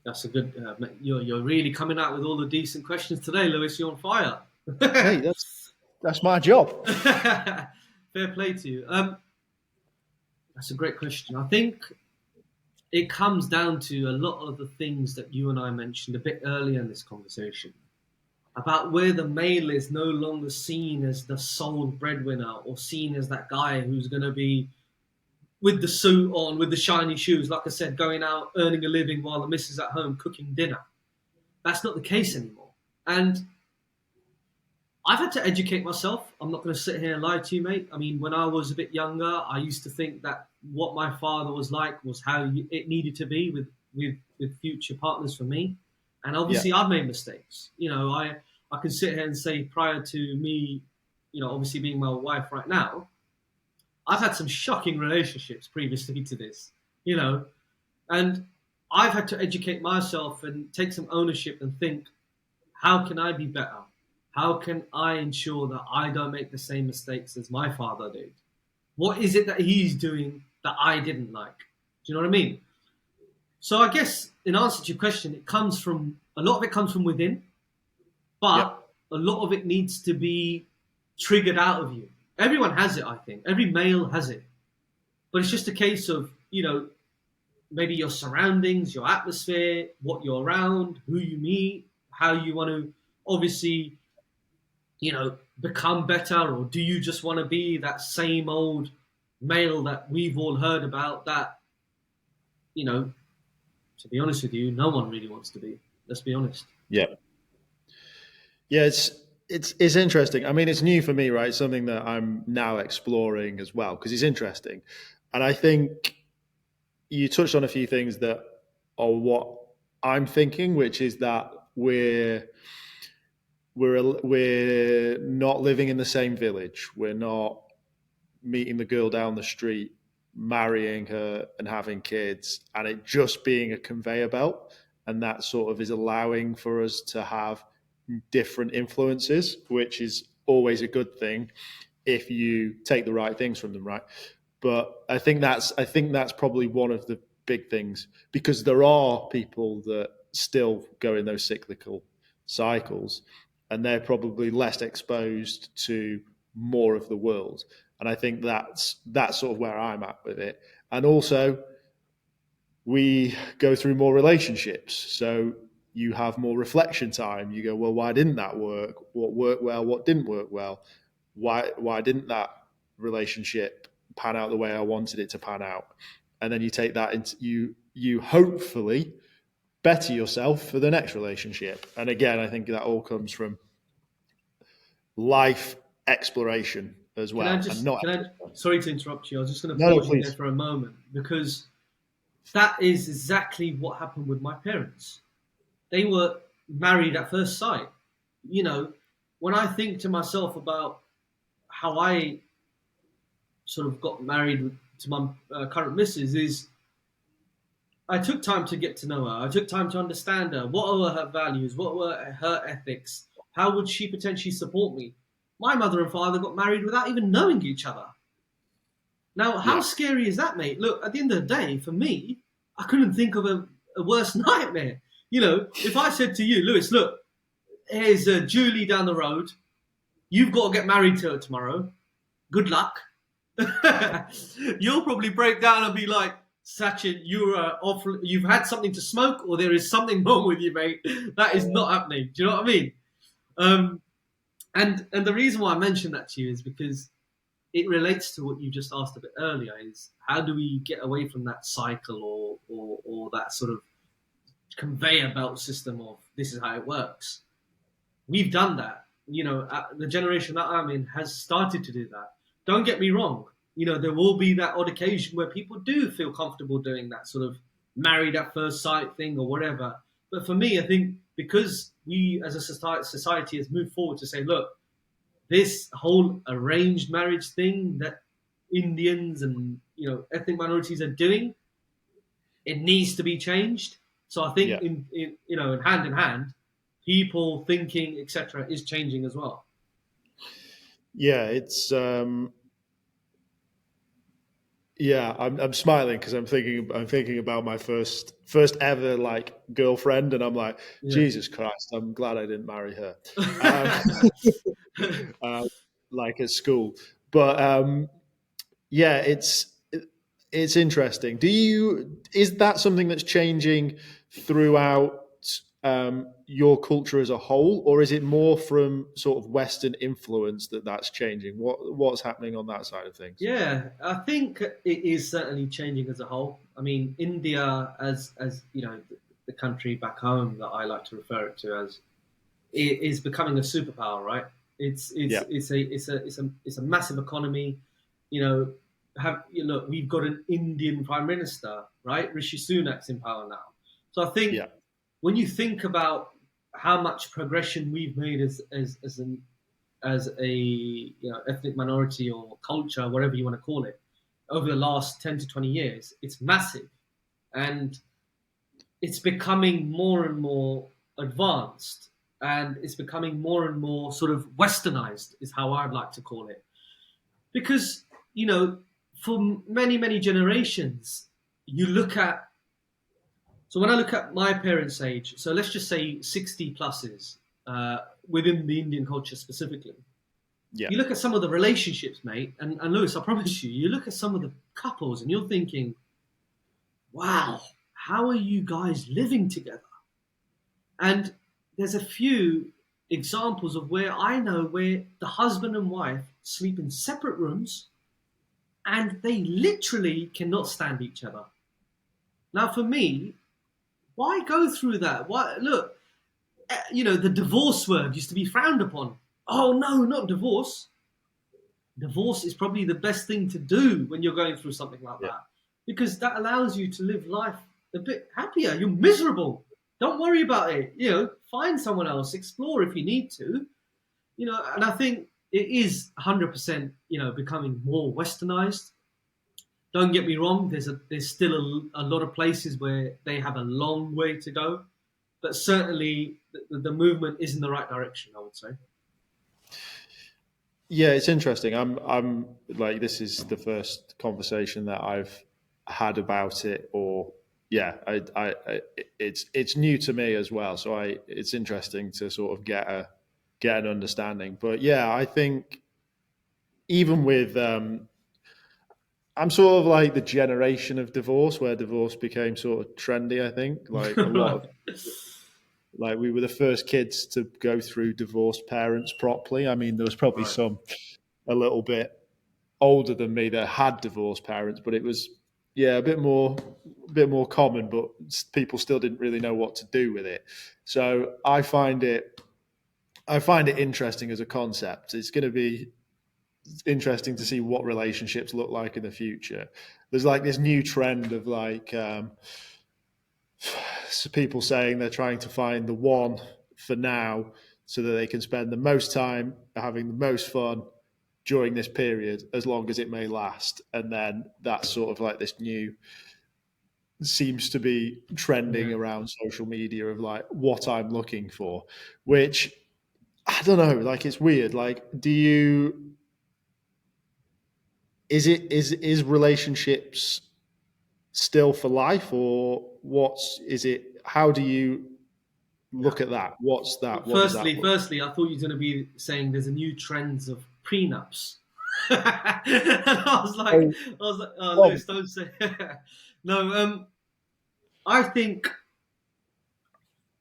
That's a good. You're really coming out with all the decent questions today, Lewis. You're on fire. Hey, that's my job. Fair play to you. That's a great question. I think it comes down to a lot of the things that you and I mentioned a bit earlier in this conversation about where the male is no longer seen as the sole breadwinner or seen as that guy who's going to be with the suit on, with the shiny shoes, like I said, going out, earning a living while the missus at home cooking dinner. That's not the case anymore. And I've had to educate myself. I'm not going to sit here and lie to you, mate. I mean, when I was a bit younger, I used to think that what my father was like was how it needed to be with future partners for me. And obviously, I've made mistakes. You know, I can sit here and say prior to me, you know, obviously being my wife right now, I've had some shocking relationships previously to this, you know, and I've had to educate myself and take some ownership and think, how can I be better? How can I ensure that I don't make the same mistakes as my father did? What is it that he's doing that I didn't like? Do you know what I mean? So I guess in answer to your question, a lot of it comes from within, but a lot of it needs to be triggered out of you. Everyone has it, I think. Every male has it. But it's just a case of, you know, maybe your surroundings, your atmosphere, what you're around, who you meet, how you want to obviously, you know, become better, or do you just want to be that same old male that we've all heard about that, you know, to be honest with you, no one really wants to be. Let's be honest. Yeah. Yeah, it's interesting. I mean, it's new for me, right? Something that I'm now exploring as well, because it's interesting. And I think you touched on a few things that are what I'm thinking, which is that we're not living in the same village. We're not meeting the girl down the street, marrying her and having kids, and it just being a conveyor belt. And that sort of is allowing for us to have different influences, which is always a good thing if you take the right things from them, right? But I think that's probably one of the big things, because there are people that still go in those cyclical cycles, and they're probably less exposed to more of the world. And I think that's sort of where I'm at with it. And also, we go through more relationships. So you have more reflection time. You go, well, why didn't that work? What worked well? What didn't work well? Why didn't that relationship pan out the way I wanted it to pan out? And then you take that into you hopefully better yourself for the next relationship. And again, I think that all comes from life exploration as well. Sorry to interrupt you. I was just going to pause you there for a moment, because that is exactly what happened with my parents. They were married at first sight. You know, when I think to myself about how I sort of got married to my current missus, is I took time to get to know her. I took time to understand her. What were her values? What were her ethics? How would she potentially support me? My mother and father got married without even knowing each other. Now, how scary is that, mate? Look, at the end of the day, for me, I couldn't think of a worse nightmare. You know, if I said to you, Lewis, look, here's Julie down the road. You've got to get married to her tomorrow. Good luck. You'll probably break down and be like, Sachin, you've had something to smoke, or there is something wrong with you, mate. That is not happening. Do you know what I mean? And the reason why I mentioned that to you is because it relates to what you just asked a bit earlier, is how do we get away from that cycle or that sort of conveyor belt system of this is how it works. We've done that. You know, the generation that I'm in has started to do that. Don't get me wrong. You know, there will be that odd occasion where people do feel comfortable doing that sort of married at first sight thing or whatever. But for me, I think because we as a society has moved forward to say, look, this whole arranged marriage thing that Indians and, you know, ethnic minorities are doing, it needs to be changed. So I think Yeah. in hand in hand, people thinking, etc., is changing as well. Yeah, it's yeah, I'm smiling because I'm thinking about my first ever like girlfriend, and I'm like, Yeah. Jesus Christ, I'm glad I didn't marry her. Um, uh, like at school, but yeah, it's interesting. Is that something that's changing throughout your culture as a whole, or is it more from sort of Western influence that's changing? What's happening on that side of things? Yeah, I think it is certainly changing as a whole. I mean, India, as you know, the country back home that I like to refer it to as, it is becoming a superpower, right? Yeah, It's a massive economy. You know, we've got an Indian prime minister, right? Rishi Sunak's in power now. So I think yeah, when you think about how much progression we've made as a ethnic minority or culture, whatever you want to call it, over the last 10 to 20 years, it's massive, and it's becoming more and more advanced, and it's becoming more and more sort of westernized, is how I'd like to call it. Because for many generations, you look at so when I look at my parents' age, so let's just say 60 pluses, within the Indian culture specifically. yeah, You look at some of the relationships, mate, and Lewis, I promise you look at some of the couples and you're thinking, wow, how are you guys living together? And there's a few examples of where I know where the husband and wife sleep in separate rooms and they literally cannot stand each other. Now, for me, why go through that? Why look? The divorce word used to be frowned upon. Oh no, not divorce. Divorce is probably the best thing to do when you're going through something like yeah, that, because that allows you to live life a bit happier. You're miserable. Don't worry about it. Find someone else, explore if you need to. And I think it is 100%, becoming more westernized. Don't get me wrong. There's still a lot of places where they have a long way to go, but certainly the movement is in the right direction, I would say. yeah. It's interesting. I'm like, this is the first conversation that I've had about it, or yeah, it's new to me as well. So it's interesting to sort of get an understanding. But yeah, I think even with I'm sort of like the generation of divorce where divorce became sort of trendy. I think like a lot Right. of like we were the first kids to go through divorced parents properly. I mean, there was probably Right. some a little bit older than me that had divorced parents, but it was yeah a bit more common. But people still didn't really know what to do with it. So I find it interesting as a concept. It's going to be interesting to see what relationships look like in the future. There's like this new trend of like people saying they're trying to find the one for now so that they can spend the most time having the most fun during this period as long as it may last. And then that's sort of like this new seems to be trending Yeah. around social media of like what I'm looking for, which I don't know, like it's weird. Like, do you is relationships still for life, or what's is it? How do you Yeah. look at that? What's that? Well, What does that look? firstly, I thought you were going to be saying there's a new trends of prenups. And I was like, oh, Oh, Lewis, don't say. No, I think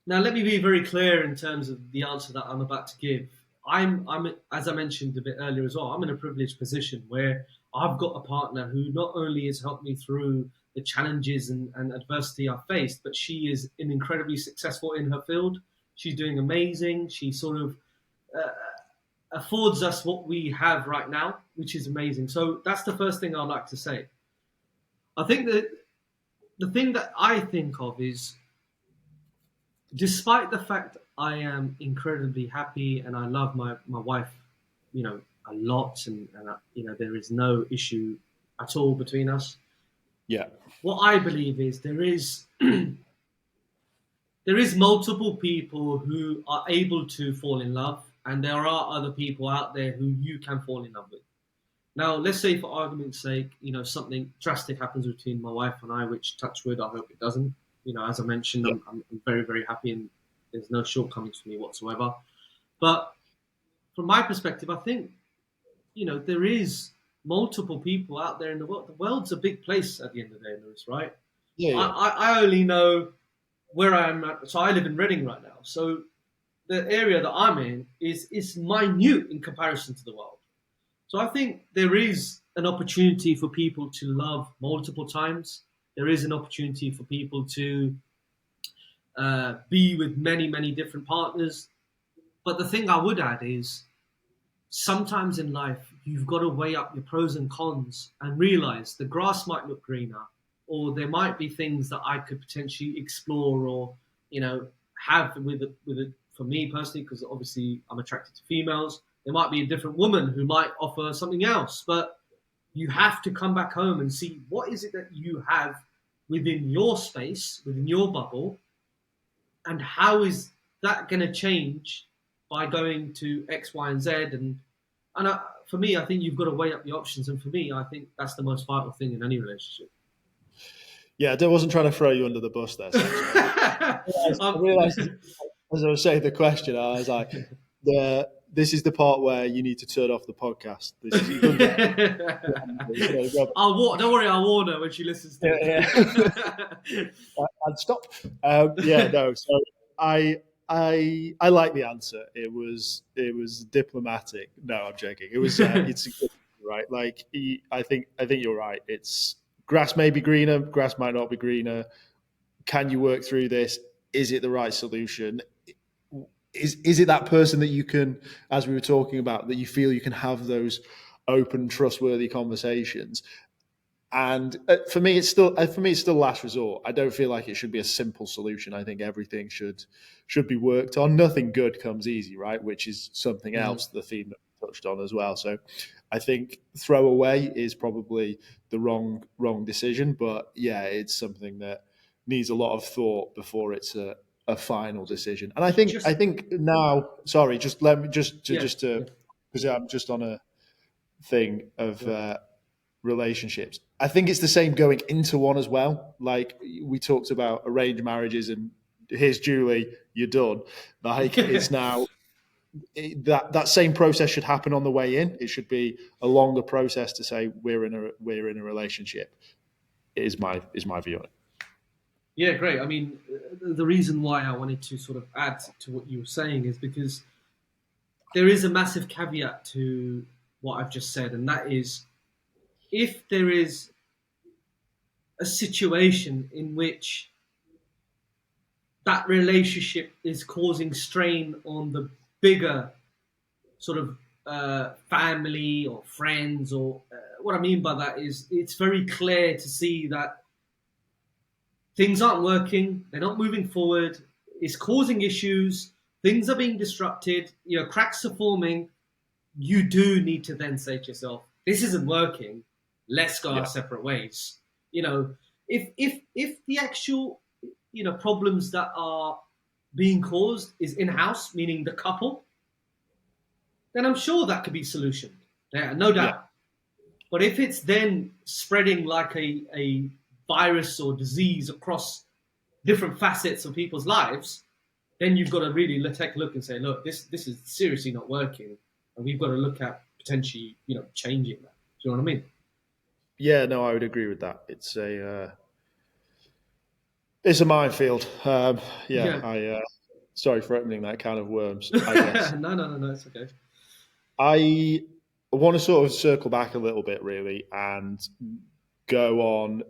now let me be very clear in terms of the answer that I'm about to give. I'm, as I mentioned a bit earlier as well. I'm in a privileged position where I've got a partner who not only has helped me through the challenges and adversity I've faced, but she is incredibly successful in her field. She's doing amazing. She sort of uh, affords us what we have right now, which is amazing. So that's the first thing I'd like to say. I think that the thing that I think of is, despite the fact I am incredibly happy and I love my wife, a lot, and there is no issue at all between us. yeah, What I believe is there is there is multiple people who are able to fall in love, and there are other people out there who you can fall in love with. Now, let's say for argument's sake, something drastic happens between my wife and I, which touch wood, I hope it doesn't. As I mentioned, I'm very, very happy, and there's no shortcomings for me whatsoever. But from my perspective, I think, there is multiple people out there in the world. The world's a big place at the end of the day, Lewis, right? Yeah, yeah. I only know where I am at. So I live in Reading right now. So the area that I'm in is minute in comparison to the world. So I think there is an opportunity for people to love multiple times. There is an opportunity for people to be with many, many different partners. But the thing I would add is sometimes in life, you've got to weigh up your pros and cons and realize the grass might look greener, or there might be things that I could potentially explore or, have with it for me personally, because obviously I'm attracted to females. There might be a different woman who might offer something else, but you have to come back home and see what is it that you have within your space, within your bubble, and how is that going to change by going to X, Y, and Z. And for me, I think you've got to weigh up the options. And for me, I think that's the most vital thing in any relationship. Yeah, I wasn't trying to throw you under the bus there. I realised as I was saying the question, I was like, this is the part where you need to turn off the podcast. Don't worry, I'll warn her when she listens to it. I'd stop. So I like the answer. It was diplomatic. No, I'm joking. It was it's good, right. Like I think you're right. It's grass may be greener, grass might not be greener. Can you work through this? Is it the right solution? Is it that person that you can, as we were talking about, that you feel you can have those open, trustworthy conversations? And for me, it's still last resort. I don't feel like it should be a simple solution. I think everything should be worked on. Nothing good comes easy, right? Which is something else, the theme that we touched on as well. So I think throw away is probably the wrong decision. But yeah, it's something that needs a lot of thought before it's a final decision. And I think now, sorry, just let me because I'm just on a thing of relationships. I think it's the same going into one as well. Like we talked about arranged marriages, and here's Julie, you're done. Like it's now that same process should happen on the way in. It should be a longer process to say we're in a relationship. Is my view on it. Yeah, great. I mean, the reason why I wanted to sort of add to what you were saying is because there is a massive caveat to what I've just said, and that is if there is a situation in which that relationship is causing strain on the bigger sort of family or friends, or what I mean by that is it's very clear to see that things aren't working, they're not moving forward, it's causing issues, things are being disrupted, cracks are forming. You do need to then say to yourself, this isn't working, let's go our separate ways. If the actual problems that are being caused is in-house, meaning the couple, then I'm sure that could be solutioned. Yeah, no doubt. Yeah. But if it's then spreading like a virus or disease across different facets of people's lives, then you've got to really take a look and say, look, this is seriously not working, and we've got to look at potentially, changing that. Do you know what I mean? Yeah, no, I would agree with that. It's a minefield. Sorry for opening that can of worms, I guess. No, it's okay. I want to sort of circle back a little bit, really, and go on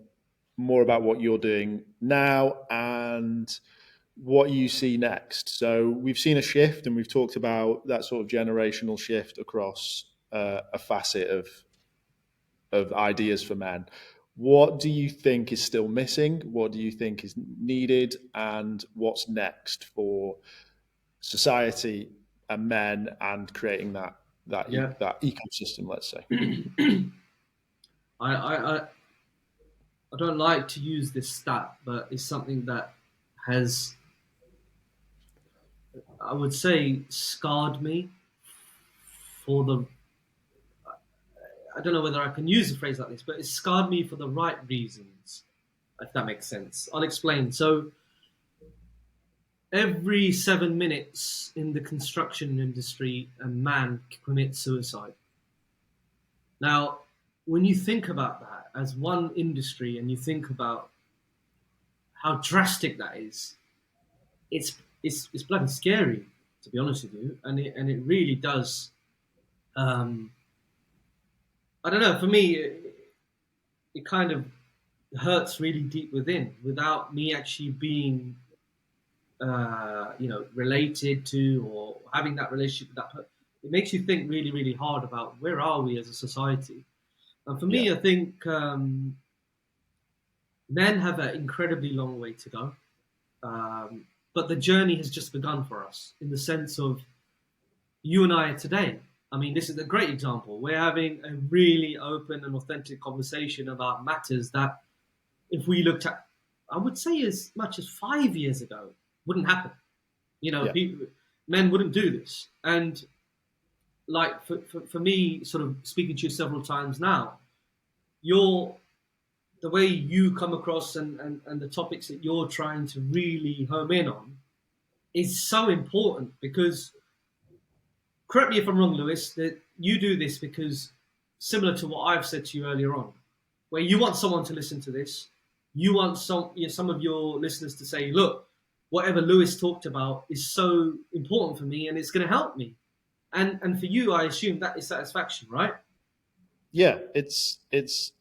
more about what you're doing now and what you see next. So we've seen a shift, and we've talked about that sort of generational shift across a facet of ideas for men. What do you think is still missing? What do you think is needed? And what's next for society and men and creating that ecosystem, let's say? I don't like to use this stat, but it's something that has I would say, scarred me for the. I don't know whether I can use a phrase like this, but it scarred me for the right reasons, if that makes sense. I'll explain. So, every 7 minutes in the construction industry, a man commits suicide. Now, when you think about that as one industry and you think about how drastic that is, it's bloody scary, to be honest with you, and it really does. Um, I don't know. For me, it kind of hurts really deep within, without me actually being, related to or having that relationship with that person. It makes you think really, really hard about where are we as a society. And for Yeah, me, I think men have an incredibly long way to go. But the journey has just begun for us in the sense of you and I today. I mean, this is a great example. We're having a really open and authentic conversation about matters that, if we looked at, I would say as much as 5 years ago, wouldn't happen. yeah, People, men wouldn't do this. And like for me, sort of speaking to you several times now, you're the way you come across and the topics that you're trying to really home in on is so important because, correct me if I'm wrong, Lewis, that you do this because, similar to what I've said to you earlier on, where you want someone to listen to this, you want some of your listeners to say, look, whatever Lewis talked about is so important for me and it's going to help me. And for you, I assume that is satisfaction, right? yeah. It's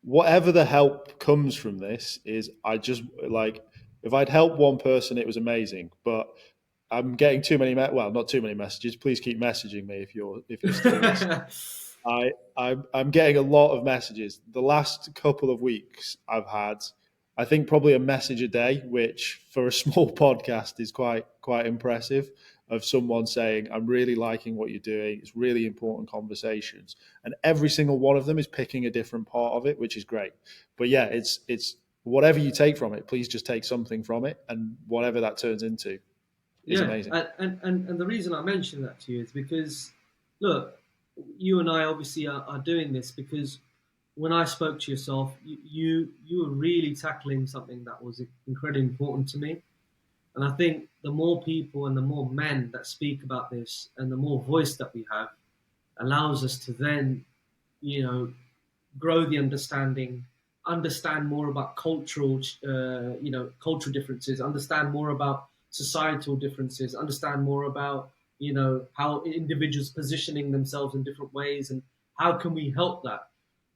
whatever the help comes from this is. I just like if I'd helped one person, it was amazing. But I'm getting too many, well, not too many messages. Please keep messaging me if you're still listening. I'm getting a lot of messages. The last couple of weeks, I've had, I think, probably a message a day, which for a small podcast is quite impressive. Of someone saying, "I'm really liking what you're doing. It's really important conversations," and every single one of them is picking a different part of it, which is great. But yeah, it's whatever you take from it. Please just take something from it, and whatever that turns into is Yeah, amazing. and the reason I mention that to you is because, look, you and I obviously are doing this because when I spoke to yourself, you were really tackling something that was incredibly important to me. And I think the more people and the more men that speak about this and the more voice that we have allows us to then, you know, grow the understanding, understand more about cultural differences, understand more about societal differences, understand more about, how individuals positioning themselves in different ways and how can we help that.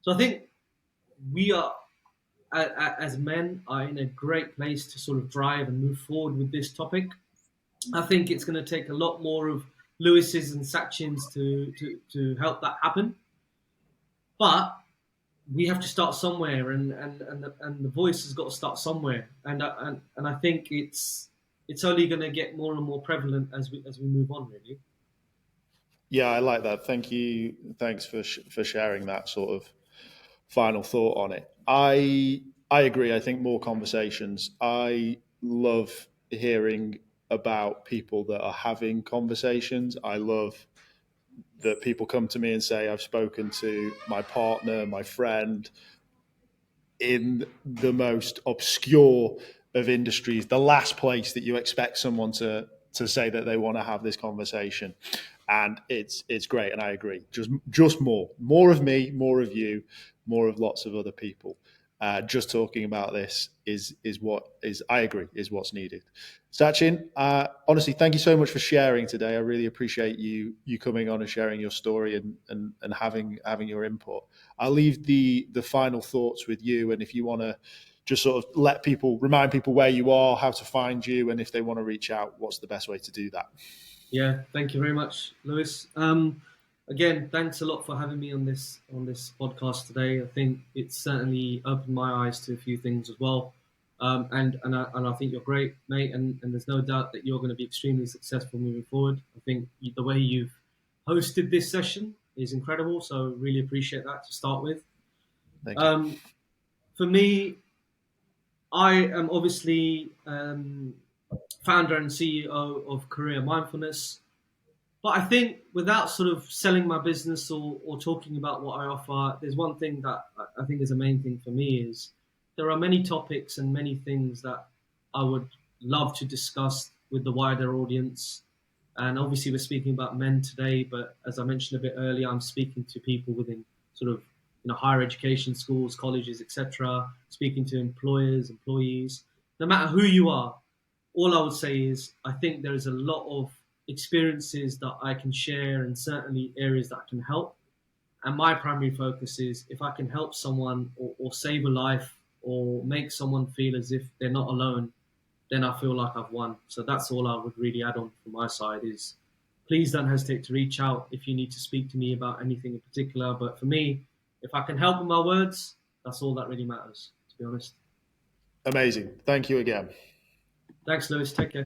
So I think we are, as men, are in a great place to sort of drive and move forward with this topic. I think it's going to take a lot more of Lewis's and Sachin's to help that happen. But we have to start somewhere, and the voice has got to start somewhere, and I think it's only going to get more and more prevalent as we move on, really. Yeah, I like that. Thank you. Thanks for sharing that sort of final thought on it. I agree. I think more conversations. I love hearing about people that are having conversations. I love that people come to me and say, I've spoken to my partner, my friend, in the most obscure of industries, the last place that you expect someone to say that they want to have this conversation. And it's great, and I agree. Just more of me, more of you, more of lots of other people. Just talking about this is what is, I agree, is what's needed. Sachin, honestly, thank you so much for sharing today. I really appreciate you coming on and sharing your story and having your input. I'll leave the final thoughts with you, and if you want to just sort of remind people where you are, how to find you, and if they want to reach out, what's the best way to do that? Yeah, thank you very much, Lewis. Again, thanks a lot for having me on this podcast today. I think it's certainly opened my eyes to a few things as well. And I think you're great, mate. And there's no doubt that you're going to be extremely successful moving forward. I think the way you've hosted this session is incredible. So really appreciate that to start with. Thank you. For me, I am obviously founder and CEO of Career Mindfulness. But I think without sort of selling my business or talking about what I offer, there's one thing that I think is a main thing for me is there are many topics and many things that I would love to discuss with the wider audience. And obviously we're speaking about men today, but as I mentioned a bit earlier, I'm speaking to people within sort of higher education, schools, colleges, etc., speaking to employers, employees. No matter who you are, all I would say is I think there is a lot of experiences that I can share and certainly areas that can help. And my primary focus is if I can help someone or save a life or make someone feel as if they're not alone, then I feel like I've won. So that's all I would really add on from my side is please don't hesitate to reach out if you need to speak to me about anything in particular. But for me, if I can help with my words, that's all that really matters, to be honest. Amazing. Thank you again. Thanks, Lewis. Take care.